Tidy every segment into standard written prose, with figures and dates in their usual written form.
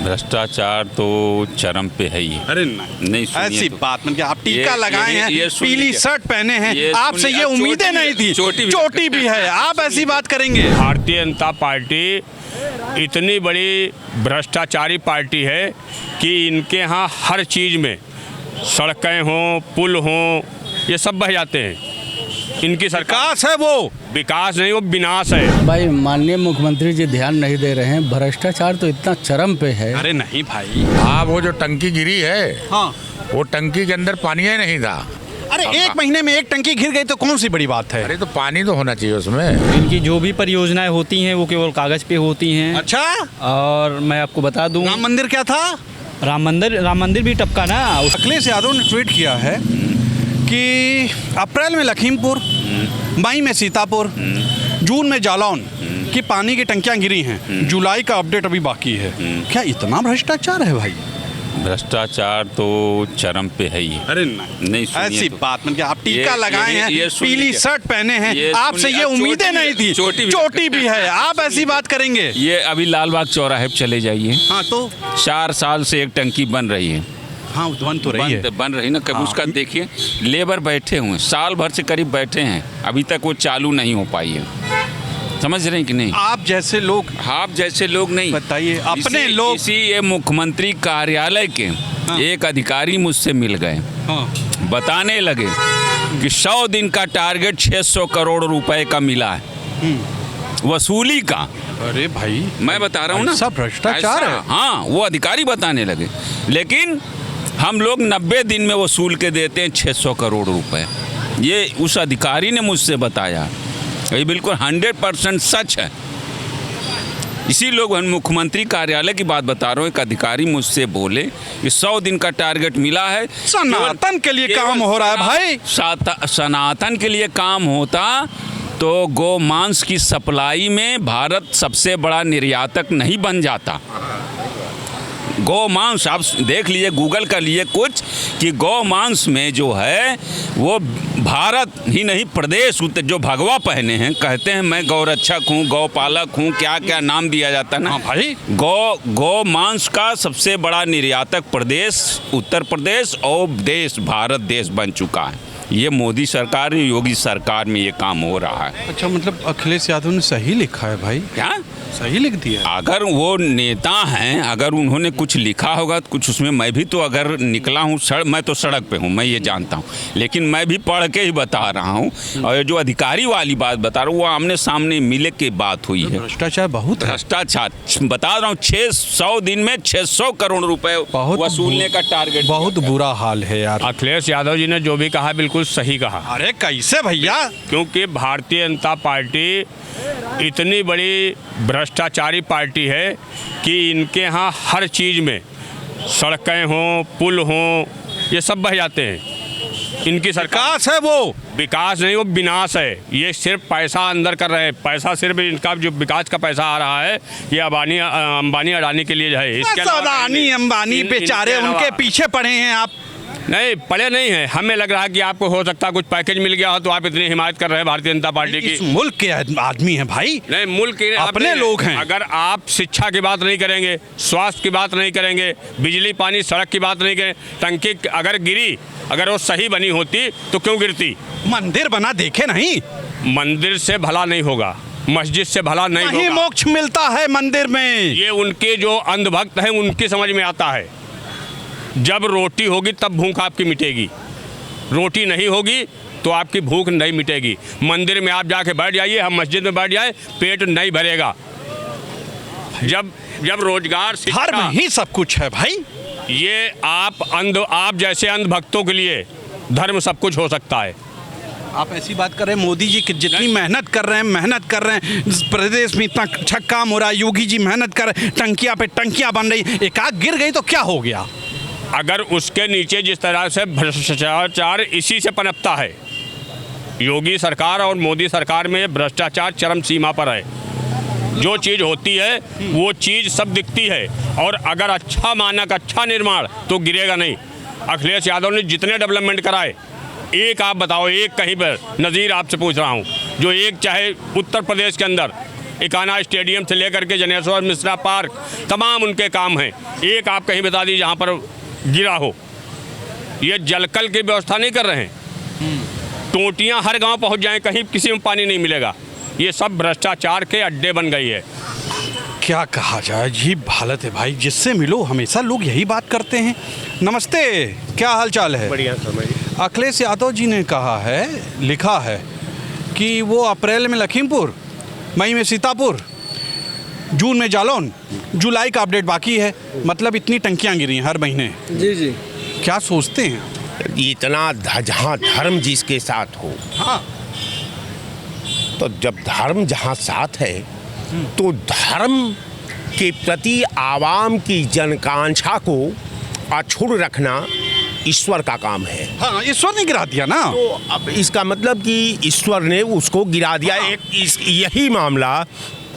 भ्रष्टाचार तो चरम पे है ही। अरे नहीं सुनिए ऐसी तो। बात मतलब आप टीका लगाए हैं, ये सुनिए पीली क्या? शर्ट पहने हैं, ये आपसे सुनिए, ये अब उम्मीदें चोटी नहीं थी, चोटी भी है, आप ऐसी बात करेंगे? भारतीय जनता पार्टी इतनी बड़ी भ्रष्टाचारी पार्टी है कि इनके यहाँ हर चीज़ में सड़कें हों, पुल हों, ये सब बह जाते हैं। इनकी सरकार विकास है वो, विकास नहीं, वो विनाश है। भाई माननीय मुख्यमंत्री जी ध्यान नहीं दे रहे हैं, भ्रष्टाचार तो इतना चरम पे है। अरे नहीं भाई, हाँ वो जो टंकी गिरी है, हाँ वो टंकी के अंदर पानी ही नहीं था। अरे एक महीने में एक टंकी घिर गई तो कौन सी बड़ी बात है? अरे तो पानी तो होना चाहिए उसमें। इनकी जो भी परियोजनाएं होती हैं वो केवल कागज पे होती हैं। अच्छा, और मैं आपको बता दूं, राम मंदिर क्या था? राम मंदिर भी टपका ना। अखिलेश यादव ने ट्वीट किया है कि अप्रैल में लखीमपुर, मई में सीतापुर, जून में जालौन की पानी की टंकियां गिरी हैं, जुलाई का अपडेट अभी बाकी है। क्या इतना भ्रष्टाचार है भाई? भ्रष्टाचार तो चरम पे है ही। अरे नहीं सुनिए ऐसी तो। बात मतलब आप टीका लगाए हैं, ये सुनिए पीली क्या? शर्ट पहने हैं, ये आपसे सुनिए, ये अब उम्मीदें चोटी नहीं थी, भी- चोटी भी है, आप ऐसी बात करेंगे? ये अभी लालबाग चौराहे पे चले जाइए, हाँ तो 4 साल से एक टंकी बन रही है। हाँ बन तो रही है। बन रही ना, कभी उसका देखिए लेबर बैठे हुए हैं, साल भर से करीब बैठे हैं, अभी तक वो चालू नहीं हो पाई है। समझ रहे हैं कि नहीं? आप जैसे लोग, आप जैसे लोग नहीं बताइए, अपने इसी- लोग। इसी ये मुख्यमंत्री कार्यालय के एक अधिकारी मुझसे मिल गए, हाँ बताने लगे कि 100 दिन का टारगेट 600 करोड़ रुपए का मिला है वसूली का। अरे भाई मैं बता रहा हूँ ना, ऐसा भ्रष्टाचार ऐसा, है। हाँ वो अधिकारी बताने लगे, लेकिन हम लोग 90 दिन में वसूल के देते हैं 600 करोड़ रुपए। ये उस अधिकारी ने मुझसे बताया, ये बिल्कुल 100% सच है। इसी लोग मुख्यमंत्री कार्यालय की बात बता रहा हूँ, एक अधिकारी मुझसे बोले कि 100 दिन का टारगेट मिला है। सनातन के लिए काम हो रहा है भाई। सनातन के लिए काम होता तो गौ मांस की सप्लाई में भारत सबसे बड़ा निर्यातक नहीं बन जाता। गौ मांस आप देख लीजिए, गूगल कर लिए कुछ कि गौ मांस में जो है वो भारत ही नहीं, प्रदेश जो भगवा पहने हैं, कहते हैं मैं गौरक्षक हूँ, गौ पालक हूँ, क्या क्या नाम दिया जाता है ना। हाँ भाई, गौ मांस का सबसे बड़ा निर्यातक प्रदेश उत्तर प्रदेश और देश भारत देश बन चुका है। ये मोदी सरकार, योगी सरकार में ये काम हो रहा है। अच्छा मतलब अखिलेश यादव ने सही लिखा है भाई? क्या सही लिख दिया? अगर वो नेता हैं, अगर उन्होंने कुछ लिखा होगा तो कुछ उसमें, मैं भी तो अगर निकला हूँ मैं तो सड़क पे हूँ, मैं ये जानता हूँ, लेकिन मैं भी पढ़ के ही बता रहा हूँ। और जो अधिकारी वाली बात बता रहा हूँ वो आमने सामने मिले की बात हुई है। भ्रष्टाचार बहुत है। भ्रष्टाचार बता रहा हूँ, 600 दिन में 600 करोड़ रुपए वसूलने का टारगेट। बहुत बुरा हाल है यार। अखिलेश यादव जी ने जो भी कहा बिल्कुल सही कहा, अरे कैसे भैया? क्योंकि भारतीय जनता पार्टी इतनी बड़ी भ्रष्टाचारी पार्टी है कि इनके यहाँ हर चीज़ में सड़कें हों, पुल हों, ये सब बह जाते हैं। इनकी सरकार विकास है वो, विकास नहीं, वो विनाश है। ये सिर्फ पैसा अंदर कर रहे हैं, पैसा सिर्फ इनका जो विकास का पैसा आ रहा है ये अंबानी अडानी के लिए है। इसके अलावा अदानी अंबानी बेचारे उनके पीछे पड़े हैं आप। नहीं पड़े नहीं है। हमें लग रहा है कि आपको हो सकता है कुछ पैकेज मिल गया हो तो आप इतनी हिमायत कर रहे हैं भारतीय जनता पार्टी इस की। मुल्क के आदमी हैं भाई, नहीं मुल्क के अपने लोग हैं। अगर आप शिक्षा की बात नहीं करेंगे, स्वास्थ्य की बात नहीं करेंगे, बिजली पानी सड़क की बात नहीं करें, टंकी अगर गिरी, अगर वो सही बनी होती तो क्यों गिरती? मंदिर बना देखे नहीं? मंदिर से भला नहीं होगा, मस्जिद से भला नहीं वहीं होगा। मोक्ष मिलता है मंदिर में। ये उनके जो अंधभक्त हैं उनकी समझ में आता है। जब रोटी होगी तब भूख आपकी मिटेगी, रोटी नहीं होगी तो आपकी भूख नहीं मिटेगी। मंदिर में आप जाके बैठ जाइए, हम मस्जिद में बैठ जाए, पेट नहीं भरेगा। जब रोजगार धर्म ही सब कुछ है भाई। ये आप जैसे अंध भक्तों के लिए धर्म सब कुछ हो सकता है। आप ऐसी बात कर रहे हैं, मोदी जी जितनी मेहनत कर रहे हैं, इस प्रदेश में इतना अच्छा काम हो रहा है, योगी जी मेहनत कर रहे हैं, टंकियां पे टंकियां बन रही, एक आग गिर गई तो क्या हो गया? अगर उसके नीचे जिस तरह से भ्रष्टाचार इसी से पनपता है, योगी सरकार और मोदी सरकार में भ्रष्टाचार चरम सीमा पर है। जो चीज़ होती है वो चीज़ सब दिखती है, और अगर अच्छा मानक अच्छा निर्माण तो गिरेगा नहीं। अखिलेश यादव ने जितने डेवलपमेंट कराए, एक आप बताओ, एक कहीं पर नज़ीर आपसे पूछ रहा हूँ, जो एक चाहे उत्तर प्रदेश के अंदर इकाना स्टेडियम से लेकर के जनेश्वर मिश्रा पार्क, तमाम उनके काम हैं। एक आप कहीं बता दीजिए जहाँ पर गिरा हो। ये जलकल की व्यवस्था नहीं कर रहे हैं। टोटियाँ हर गांव पहुंच जाएं, कहीं किसी में पानी नहीं मिलेगा। ये सब भ्रष्टाचार के अड्डे बन गई है। क्या कहा जाए, अजीब हालत है भाई। जिससे मिलो हमेशा लोग यही बात करते हैं। नमस्ते, क्या हाल चाल है? बढ़िया समझ। अखिलेश यादव जी ने कहा है, लिखा है कि वो अप्रैल में लखीमपुर, मई में सीतापुर, जून में जालौन, जुलाई का अपडेट बाकी है। मतलब इतनी टंकियां गिरी हैं हर महीने। जी। क्या सोचते हैं? इतना जहाँ धर्म जिसके साथ हो, हाँ, तो जब धर्म जहाँ साथ है तो धर्म के प्रति आवाम की जनकांक्षा को अछूट रखना ईश्वर का काम है। हाँ, ईश्वर ने गिरा दिया ना। तो अब इसका मतलब कि ईश्वर ने उसको गिरा दिया। यही मामला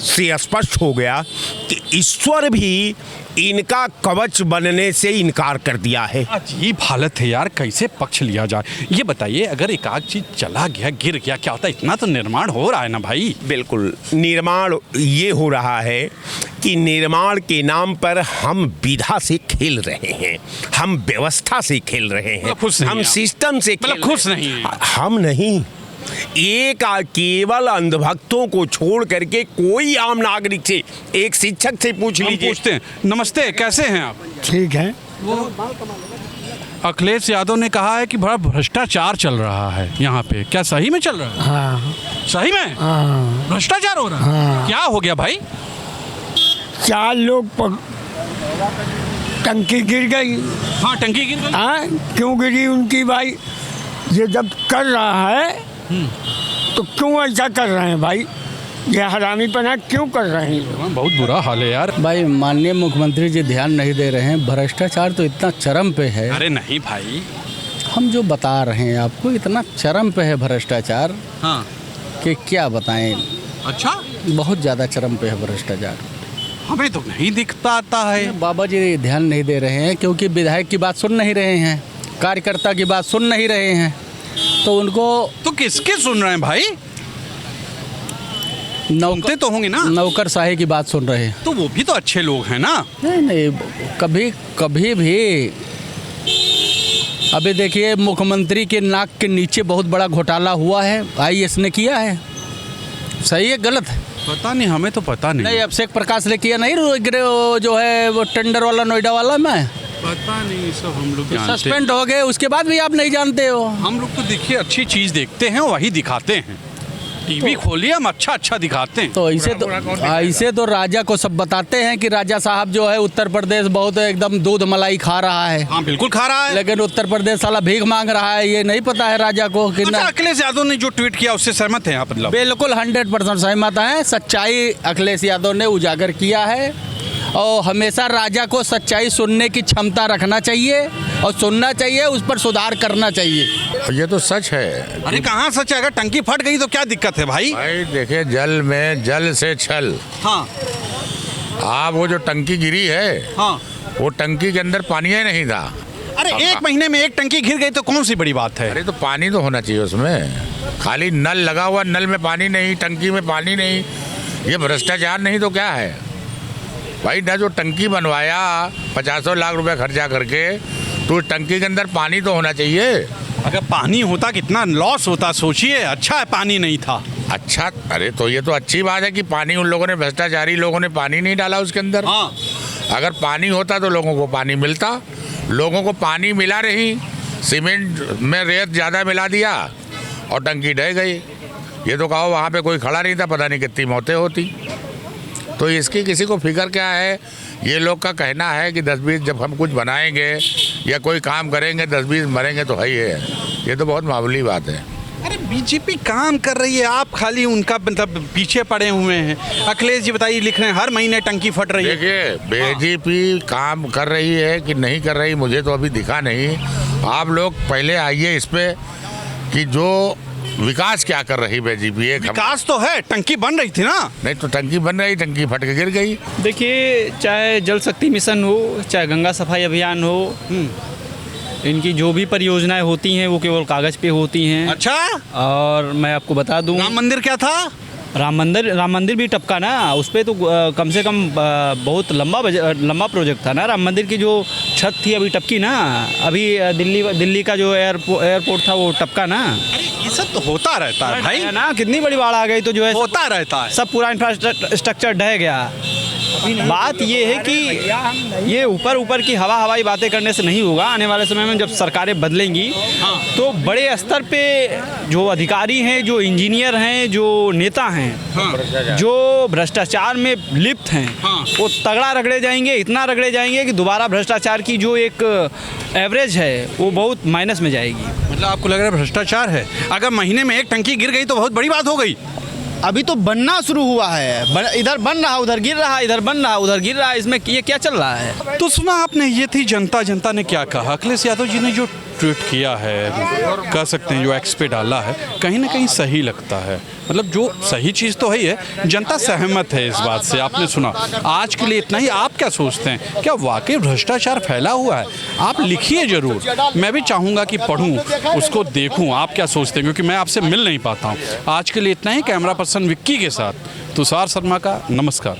से स्पष्ट हो गया कि ईश्वर भी इनका कवच बनने से इनकार कर दिया है। अजीब हालत है यार, कैसे पक्ष लिया जाए? ये बताइए, अगर एक आध चीज चला गया, गिर गया, क्या होता है? इतना तो निर्माण हो रहा है ना भाई। बिल्कुल, निर्माण ये हो रहा है कि निर्माण के नाम पर हम विधा से खेल रहे हैं, हम व्यवस्था से खेल रहे हैं, हम सिस्टम से खेल खुश नहीं हैं। हम नहीं। एक केवल अंधभक्तों को छोड़ करके कोई आम नागरिक से, एक शिक्षक से पूछ लीजिए। पूछते हैं। नमस्ते, कैसे हैं आप? ठीक है। अखिलेश यादव ने कहा है कि बड़ा भ्रष्टाचार चल रहा है यहाँ पे। क्या सही में चल रहा है? हाँ सही में हाँ। भ्रष्टाचार हो रहा है? हाँ। क्या हो गया भाई? 4 लोग टंकी गिर गई। हाँ, टंकी गिर गई। हाँ, क्यों गिरी उनकी भाई? ये जब कर रहा है तो क्यों ऐसा कर रहे हैं भाई? ये हरामीपना क्यों कर रहे हैं? बहुत बुरा हाल है यार। भाई माननीय मुख्यमंत्री जी ध्यान नहीं दे रहे हैं। भ्रष्टाचार तो इतना चरम पे है। अरे नहीं भाई, हम जो बता रहे हैं आपको, इतना चरम पे है भ्रष्टाचार हाँ, कि क्या बताएं। अच्छा, बहुत ज़्यादा चरम पे है भ्रष्टाचार। हमें तो नहीं दिखता आता है। बाबा जी ध्यान नहीं दे रहे हैं क्योंकि विधायक की बात सुन नहीं रहे हैं, कार्यकर्ता की बात सुन नहीं रहे हैं, तो उनको तो किसके सुन रहे हैं भाई? सुनते तो होंगे ना। नौकरशाही की बात सुन रहे हैं। तो वो भी तो अच्छे लोग हैं ना। नहीं, कभी भी अभी देखिए, मुख्यमंत्री के नाक के नीचे बहुत बड़ा घोटाला हुआ है। IAS ने किया है। सही है गलत है? पता नहीं, हमें तो पता नहीं। अभिषेक प्रकाश ने किया नहीं, जो है वो टेंडर वाला नोएडा वाला में। पता नहीं, सब हम लोग जानते हैं। सस्पेंड हो गए, उसके बाद भी आप नहीं जानते हो। हम लोग तो देखिए अच्छी चीज देखते हैं, वही दिखाते हैं। टीवी खोलिए, हम अच्छा दिखाते हैं। तो ऐसे तो राजा को सब बताते हैं कि राजा साहब जो है उत्तर प्रदेश बहुत एकदम दूध मलाई खा रहा है। हाँ, बिल्कुल खा रहा है। लेकिन उत्तर प्रदेश साला भीख मांग रहा है, ये नहीं पता है राजा को कि अच्छा, अखिलेश यादव ने जो ट्वीट किया उससे सहमत हैं आप? मतलब बिल्कुल 100% सहमत है। सच्चाई अखिलेश यादव ने उजागर किया है और हमेशा राजा को सच्चाई सुनने की क्षमता रखना चाहिए और सुनना चाहिए, उस पर सुधार करना चाहिए। ये तो सच है। अरे कहाँ सच है? अगर टंकी फट गई तो क्या दिक्कत है भाई? भाई देखिए, जल में जल से छल। हाँ आप वो जो टंकी गिरी है, हाँ, वो टंकी के अंदर पानी ही नहीं था। अरे एक महीने में एक टंकी गिर गई तो कौन सी बड़ी बात है? अरे तो पानी तो होना चाहिए उसमें। खाली नल लगा हुआ, नल में पानी नहीं, टंकी में पानी नहीं, ये भ्रष्टाचार नहीं तो क्या है भाई? ना जो टंकी बनवाया 50 लाख रुपए खर्चा करके, तो टंकी के अंदर पानी तो होना चाहिए। अगर पानी होता कितना लॉस होता, सोचिए। अच्छा है पानी नहीं था। अच्छा, अरे तो ये तो अच्छी बात है कि पानी उन लोगों ने, भ्रष्टाचारी लोगों ने पानी नहीं डाला उसके अंदर। हाँ, अगर पानी होता तो लोगों को पानी मिलता। लोगों को पानी मिला नहीं, सीमेंट में रेत ज़्यादा मिला दिया और टंकी ढह गई। ये तो कहो वहाँ पे कोई खड़ा नहीं था, पता नहीं कितनी मौतें होती। तो इसकी किसी को फिक्र क्या है? ये लोग का कहना है कि 10-20 जब हम कुछ बनाएंगे या कोई काम करेंगे 10-20 मरेंगे, तो है ये तो बहुत मामूली बात है। अरे बीजेपी काम कर रही है, आप खाली उनका मतलब पीछे पड़े हुए हैं। अखिलेश जी बताइए, लिख रहे हैं हर महीने टंकी फट रही है। देखिए, बीजेपी काम कर रही है कि नहीं कर रही, मुझे तो अभी दिखा नहीं। आप लोग पहले आइए इस पे कि जो विकास क्या कर रही बीजेपी। विकास तो है, टंकी बन रही थी ना। नहीं तो टंकी बन रही, टंकी फट के गिर गई। देखिए, चाहे जल शक्ति मिशन हो, चाहे गंगा सफाई अभियान हो, इनकी जो भी परियोजनाएं होती हैं वो केवल कागज़ पे होती हैं। अच्छा, और मैं आपको बता दूं, राम मंदिर क्या था? राम मंदिर भी टपका ना, उस पर तो कम से कम बहुत लंबा प्रोजेक्ट था ना। राम मंदिर की जो छत थी अभी टपकी ना, अभी दिल्ली का जो एयरपोर्ट था वो टपका ना। ये सब तो होता रहता है भाई है ना, कितनी बड़ी बाढ़ आ गई तो जो है होता रहता है। सब पूरा इंफ्रास्ट्रक्चर ढह गया। बात ये है कि ये ऊपर की हवाई बातें करने से नहीं होगा। आने वाले समय में जब सरकारें बदलेंगी तो बड़े स्तर पे जो अधिकारी हैं, जो इंजीनियर हैं, जो नेता हैं, जो भ्रष्टाचार में लिप्त हैं, वो तगड़ा रगड़े जाएंगे, इतना रगड़े जाएंगे कि दोबारा भ्रष्टाचार की जो एक एवरेज है वो बहुत माइनस में जाएगी। मतलब आपको लग रहा है भ्रष्टाचार है? अगर महीने में एक टंकी गिर गई तो बहुत बड़ी बात हो गई। अभी तो बनना शुरू हुआ है, इधर बन रहा उधर गिर रहा, इधर बन रहा उधर गिर रहा, इसमें ये क्या चल रहा है? तो सुना आपने, ये थी जनता ने क्या कहा। अखिलेश यादव जी ने जो ट्वीट किया है, कह सकते हैं जो एक्स पे डाला है, कहीं ना कहीं सही लगता है। मतलब जो सही चीज़ तो है ही है, जनता सहमत है इस बात से। आपने सुना। आज के लिए इतना ही। आप क्या सोचते हैं, क्या वाकई भ्रष्टाचार फैला हुआ है? आप लिखिए ज़रूर, मैं भी चाहूँगा कि पढूं, उसको देखूं। आप क्या सोचते हैं, क्योंकि मैं आपसे मिल नहीं पाता हूँ। आज के लिए इतना ही। कैमरा पर्सन विक्की के साथ तुषार शर्मा का नमस्कार।